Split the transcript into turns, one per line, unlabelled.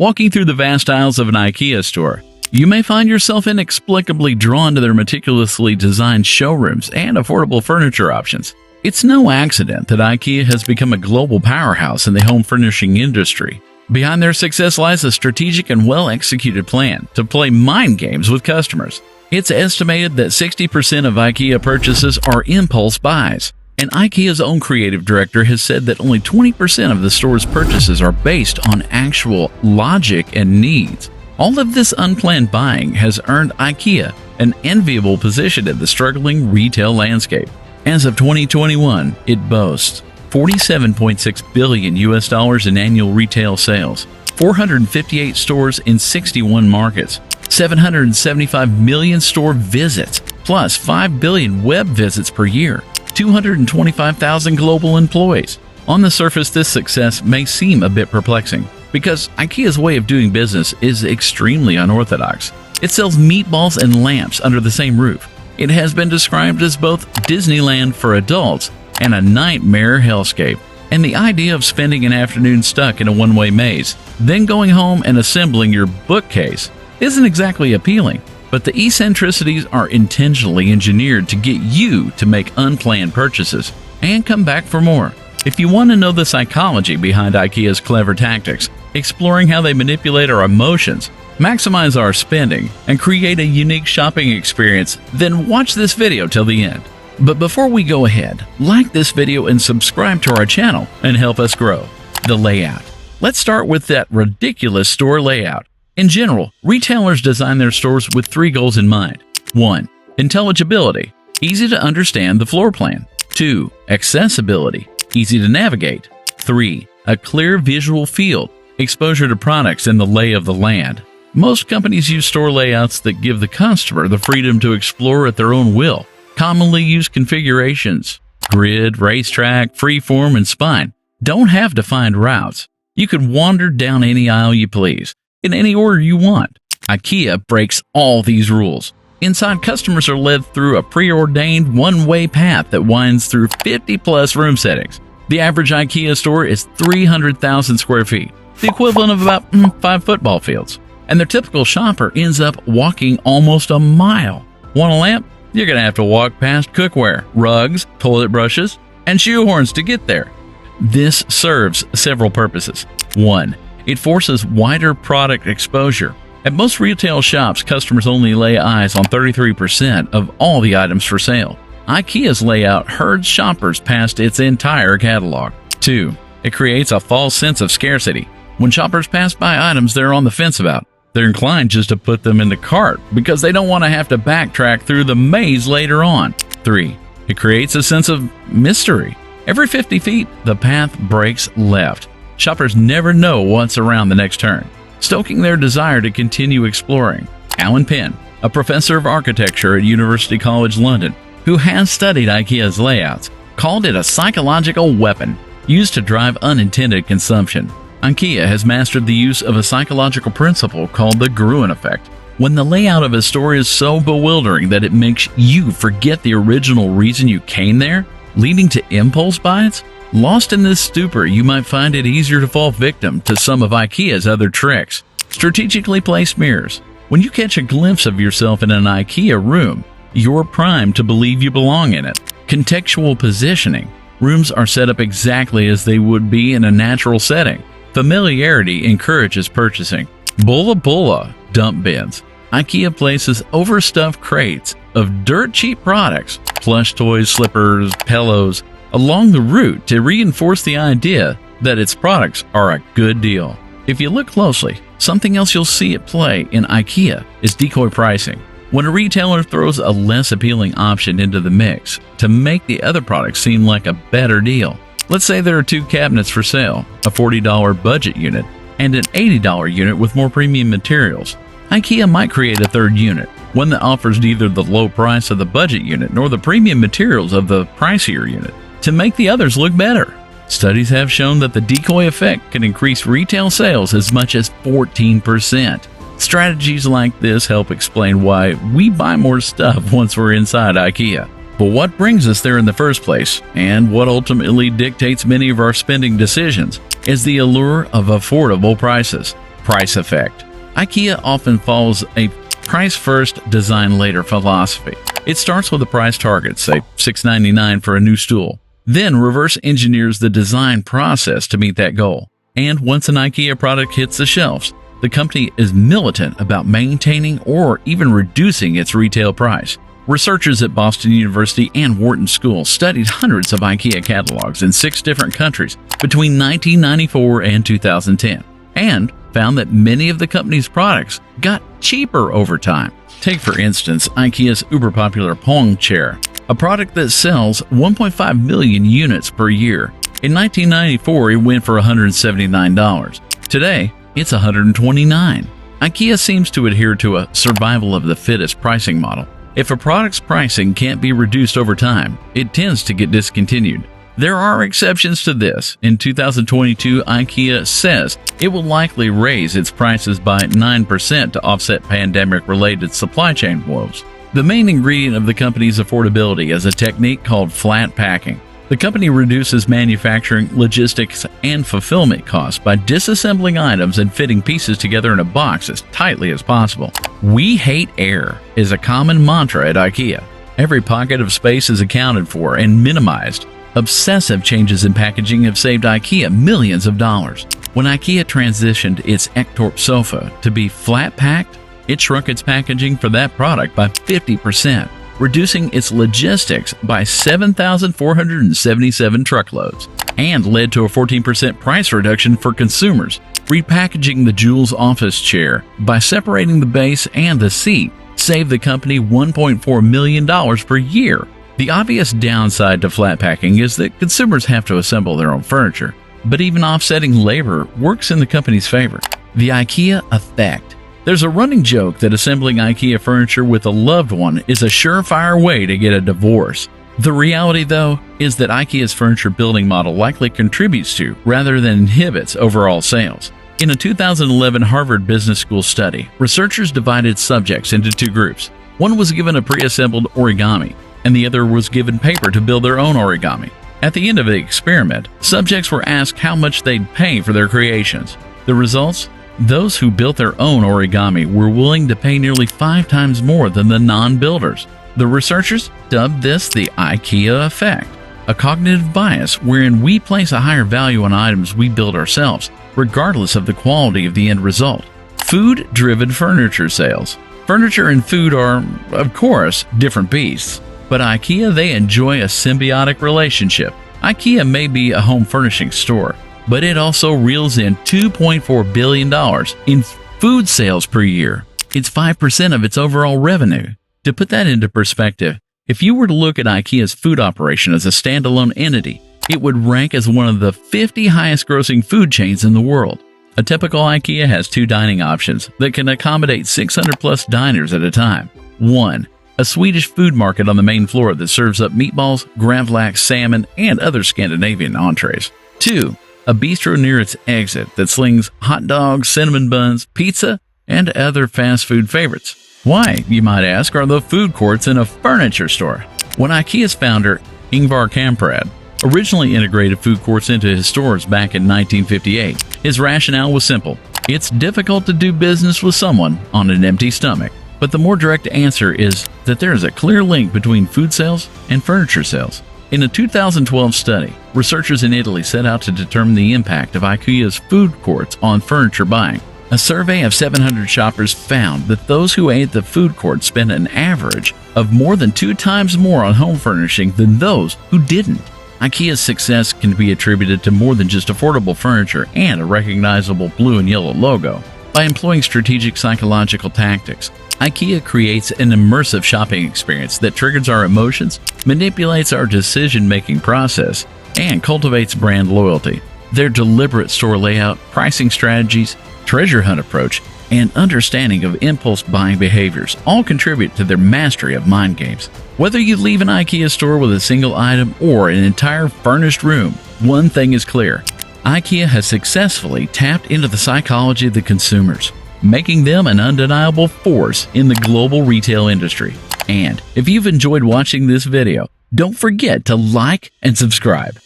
Walking through the vast aisles of an IKEA store, you may find yourself inexplicably drawn to their meticulously designed showrooms and affordable furniture options. It's no accident that IKEA has become a global powerhouse in the home furnishing industry. Behind their success lies a strategic and well-executed plan to play mind games with customers. It's estimated that 60% of IKEA purchases are impulse buys, and IKEA's own creative director has said that only 20% of the store's purchases are based on actual logic and needs. All of this unplanned buying has earned IKEA an enviable position in the struggling retail landscape. As of 2021, it boasts $47.6 billion in annual retail sales, 458 stores in 61 markets, 775 million store visits, plus 5 billion web visits per year, 225,000 global employees. On the surface, this success may seem a bit perplexing because IKEA's way of doing business is extremely unorthodox. It sells meatballs and lamps under the same roof. It has been described as both Disneyland for adults and a nightmare hellscape. And the idea of spending an afternoon stuck in a one-way maze, then going home and assembling your bookcase, isn't exactly appealing. But the eccentricities are intentionally engineered to get you to make unplanned purchases and come back for more. If you want to know the psychology behind IKEA's clever tactics, exploring how they manipulate our emotions, maximize our spending, and create a unique shopping experience, then watch this video till the end. But before we go ahead, like this video and subscribe to our channel and help us grow. The layout. Let's start with that ridiculous store layout. In general, retailers design their stores with 3 goals in mind. 1. Intelligibility. Easy to understand the floor plan. 2. Accessibility. Easy to navigate. 3. A clear visual field. Exposure to products and the lay of the land. Most companies use store layouts that give the customer the freedom to explore at their own will. Commonly used configurations, grid, racetrack, freeform, and spine, don't have defined routes. You can wander down any aisle you please, in any order you want. IKEA breaks all these rules. Inside, customers are led through a preordained one-way path that winds through 50-plus room settings. The average IKEA store is 300,000 square feet, the equivalent of about 5 football fields. And their typical shopper ends up walking almost a mile. Want a lamp? You're going to have to walk past cookware, rugs, toilet brushes, and shoehorns to get there. This serves several purposes. 1. It forces wider product exposure. At most retail shops, customers only lay eyes on 33% of all the items for sale. IKEA's layout herds shoppers past its entire catalog. 2. It creates a false sense of scarcity. When shoppers pass by items they're on the fence about, they're inclined just to put them in the cart because they don't want to have to backtrack through the maze later on. 3. It creates a sense of mystery. Every 50 feet, the path breaks left. Shoppers never know what's around the next turn, stoking their desire to continue exploring. Alan Penn, a professor of architecture at University College London, who has studied IKEA's layouts, called it a psychological weapon used to drive unintended consumption. IKEA has mastered the use of a psychological principle called the Gruen Effect. When the layout of a store is so bewildering that it makes you forget the original reason you came there, leading to impulse buys, lost in this stupor, you might find it easier to fall victim to some of IKEA's other tricks. Strategically placed mirrors. When you catch a glimpse of yourself in an IKEA room, you're primed to believe you belong in it. Contextual positioning. Rooms are set up exactly as they would be in a natural setting. Familiarity encourages purchasing. Bulla bulla dump bins. IKEA places overstuffed crates of dirt-cheap products, plush toys, slippers, pillows, along the route to reinforce the idea that its products are a good deal. If you look closely, something else you'll see at play in IKEA is decoy pricing. When a retailer throws a less appealing option into the mix to make the other products seem like a better deal. Let's say there are 2 cabinets for sale, a $40 budget unit and an $80 unit with more premium materials. IKEA might create a third unit, one that offers neither the low price of the budget unit nor the premium materials of the pricier unit, to make the others look better. Studies have shown that the decoy effect can increase retail sales as much as 14%. Strategies like this help explain why we buy more stuff once we're inside IKEA. But what brings us there in the first place, and what ultimately dictates many of our spending decisions, is the allure of affordable prices. Price effect. IKEA often follows a price first, design later philosophy. It starts with a price target, say $6.99 for a new stool, then reverse engineers the design process to meet that goal. And once an IKEA product hits the shelves, the company is militant about maintaining or even reducing its retail price. Researchers at Boston University and Wharton School studied hundreds of IKEA catalogs in 6 different countries between 1994 and 2010, and found that many of the company's products got cheaper over time. Take, for instance, IKEA's uber-popular Pong chair, a product that sells 1.5 million units per year. In 1994, it went for $179. Today, it's $129. IKEA seems to adhere to a survival of the fittest pricing model. If a product's pricing can't be reduced over time, it tends to get discontinued. There are exceptions to this. In 2022, IKEA says it will likely raise its prices by 9% to offset pandemic-related supply chain woes. The main ingredient of the company's affordability is a technique called flat packing. The company reduces manufacturing, logistics, and fulfillment costs by disassembling items and fitting pieces together in a box as tightly as possible. "We hate air" is a common mantra at IKEA. Every pocket of space is accounted for and minimized. Obsessive changes in packaging have saved IKEA millions of dollars. When IKEA transitioned its Ektorp sofa to be flat-packed, it shrunk its packaging for that product by 50%, reducing its logistics by 7,477 truckloads, and led to a 14% price reduction for consumers. Repackaging the Jules office chair by separating the base and the seat saved the company $1.4 million per year. The obvious downside to flat packing is that consumers have to assemble their own furniture, but even offsetting labor works in the company's favor. The IKEA Effect. There's a running joke that assembling IKEA furniture with a loved one is a surefire way to get a divorce. The reality, though, is that IKEA's furniture building model likely contributes to, rather than inhibits, overall sales. In a 2011 Harvard Business School study, researchers divided subjects into 2 groups. One was given a pre-assembled origami, and the other was given paper to build their own origami. At the end of the experiment, subjects were asked how much they'd pay for their creations. The results? Those who built their own origami were willing to pay nearly 5 times more than the non-builders. The researchers dubbed this the IKEA Effect, a cognitive bias wherein we place a higher value on items we build ourselves, regardless of the quality of the end result. Food-driven furniture sales. Furniture and food are, of course, different beasts. But IKEA, they enjoy a symbiotic relationship. IKEA may be a home furnishing store, but it also reels in $2.4 billion in food sales per year. It's 5% of its overall revenue. To put that into perspective, if you were to look at IKEA's food operation as a standalone entity, it would rank as one of the 50 highest grossing food chains in the world. A typical IKEA has 2 dining options that can accommodate 600 plus diners at a time. 1. A Swedish food market on the main floor that serves up meatballs, gravlax, salmon, and other Scandinavian entrees. 2. A bistro near its exit that slings hot dogs, cinnamon buns, pizza, and other fast food favorites. Why, you might ask, are the food courts in a furniture store? When IKEA's founder, Ingvar Kamprad, originally integrated food courts into his stores back in 1958, his rationale was simple. It's difficult to do business with someone on an empty stomach. But the more direct answer is that there is a clear link between food sales and furniture sales. In a 2012 study, researchers in Italy set out to determine the impact of IKEA's food courts on furniture buying. A survey of 700 shoppers found that those who ate at the food court spent an average of more than 2 times more on home furnishing than those who didn't. IKEA's success can be attributed to more than just affordable furniture and a recognizable blue and yellow logo. By employing strategic psychological tactics, IKEA creates an immersive shopping experience that triggers our emotions, manipulates our decision-making process, and cultivates brand loyalty. Their deliberate store layout, pricing strategies, treasure hunt approach, and understanding of impulse buying behaviors all contribute to their mastery of mind games. Whether you leave an IKEA store with a single item or an entire furnished room, one thing is clear. IKEA has successfully tapped into the psychology of the consumers, making them an undeniable force in the global retail industry. And if you've enjoyed watching this video, don't forget to like and subscribe.